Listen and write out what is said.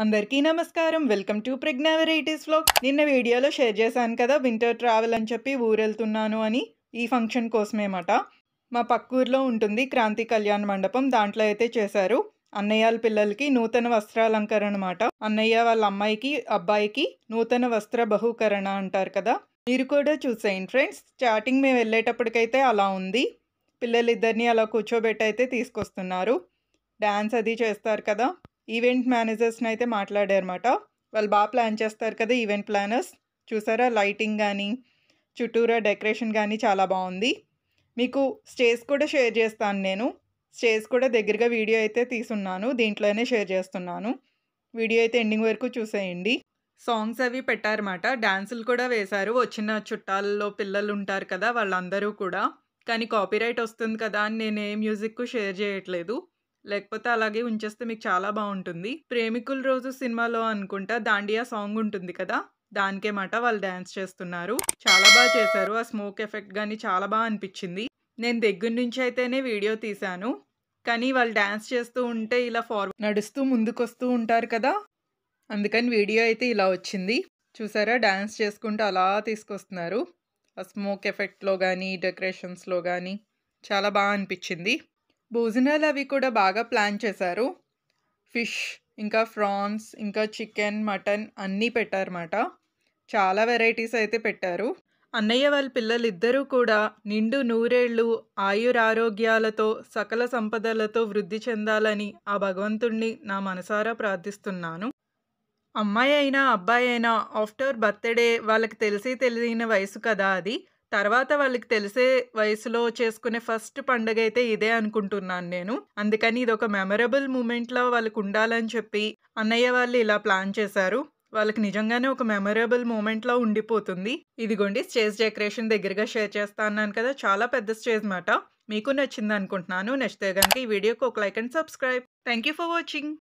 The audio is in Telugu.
అందరికీ నమస్కారం. Welcome to Pragna Varieties Vlog. నిన్న వీడియోలో షేర్ చేశాను కదా, వింటర్ ట్రావెల్ అని చెప్పి ఊరెళ్తున్నాను అని. ఈ ఫంక్షన్ కోసమేమాట. మా పక్కూర్లో ఉంటుంది క్రాంతి కళ్యాణ మండపం. దాంట్లో అయితే చేశారు. అన్నయ్యల పిల్లలకి నూతన వస్త్రాలంకరణ అనమాట. అన్నయ్య వాళ్ళ అమ్మాయికి అబ్బాయికి నూతన వస్త్ర బహుకరణ అంటారు కదా. మీరు కూడా చూసేయండి ఫ్రెండ్స్. స్టార్టింగ్ మేము వెళ్ళేటప్పటికైతే అలా ఉంది. పిల్లలిద్దరిని అలా కూర్చోబెట్టి అయితే తీసుకొస్తున్నారు. డ్యాన్స్ అది చేస్తారు కదా. ఈవెంట్ మేనేజర్స్ని అయితే మాట్లాడారన్నమాట. వాళ్ళు బాగా ప్లాన్ చేస్తారు కదా ఈవెంట్ ప్లానర్స్. చూసారా, లైటింగ్ కానీ చుట్టూరా డెకరేషన్ కానీ చాలా బాగుంది. మీకు స్టేజ్ కూడా షేర్ చేస్తాను నేను. స్టేజ్ కూడా దగ్గరగా వీడియో అయితే తీసున్నాను, దీంట్లోనే షేర్ చేస్తున్నాను. వీడియో అయితే ఎండింగ్ వరకు చూసేయండి. సాంగ్స్ అవి పెట్టారన్నమాట. డ్యాన్సులు కూడా వేశారు. వచ్చిన చుట్టాల్లో పిల్లలు ఉంటారు కదా, వాళ్ళందరూ కూడా. కానీ కాపీరైట్ వస్తుంది కదా అని నేను ఏ మ్యూజిక్ షేర్ చేయట్లేదు. లేకపోతే అలాగే ఉంచేస్తే మీకు చాలా బాగుంటుంది. ప్రేమికుల రోజు సినిమాలో అనుకుంటా దాండియా సాంగ్ ఉంటుంది కదా, దానికేమాట వాళ్ళు డ్యాన్స్ చేస్తున్నారు. చాలా బాగా చేశారు. ఆ స్మోక్ ఎఫెక్ట్ కానీ చాలా బాగా అనిపించింది. నేను దగ్గర నుంచి అయితేనే వీడియో తీశాను. కానీ వాళ్ళు డ్యాన్స్ చేస్తూ ఉంటే ఇలా ఫార్వర్డ్ నడుస్తూ ముందుకు వస్తూ ఉంటారు కదా, అందుకని వీడియో అయితే ఇలా వచ్చింది. చూసారా, డ్యాన్స్ చేసుకుంటూ అలా తీసుకొస్తున్నారు. ఆ స్మోక్ ఎఫెక్ట్లో కానీ డెకరేషన్స్లో కానీ చాలా బాగా అనిపించింది. భోజనాలు అవి కూడా బాగా ప్లాన్ చేశారు. ఫిష్, ఇంకా ఫ్రాన్స్, ఇంకా చికెన్, మటన్ అన్నీ పెట్టారన్నమాట. చాలా వెరైటీస్ అయితే పెట్టారు. అన్నయ్య వాళ్ళ పిల్లలిద్దరూ కూడా నిండు నూరేళ్ళు ఆయురారోగ్యాలతో సకల సంపదలతో వృద్ధి చెందాలని ఆ భగవంతుణ్ణి నా మనసారా ప్రార్థిస్తున్నాను. అమ్మాయి అయినా అబ్బాయి అయినా ఆఫ్టర్ బర్త్డే వాళ్ళకి తెలిసి తెలియని వయసు కదా అది. తర్వాత వాళ్ళకి తెలిసే వయసులో చేసుకునే ఫస్ట్ పండగ అయితే ఇదే అనుకుంటున్నాను నేను. అందుకని ఇది ఒక మెమరబుల్ మూమెంట్‌లో వాళ్ళకి ఉండాలని చెప్పి అన్నయ్య వాళ్ళు ఇలా ప్లాన్ చేశారు. వాళ్ళకి నిజంగానే ఒక మెమరబుల్ మూమెంట్‌లో ఉండిపోతుంది. ఇదిగోండి స్టేజ్ డెకరేషన్ దగ్గరగా షేర్ చేస్తా అన్నాను కదా, చాలా పెద్ద స్టేజ్ మాట. మీకు నచ్చింది అనుకుంటున్నాను. నచ్చితే గనుక ఈ వీడియోకి ఒక like and subscribe. Thank you for watching.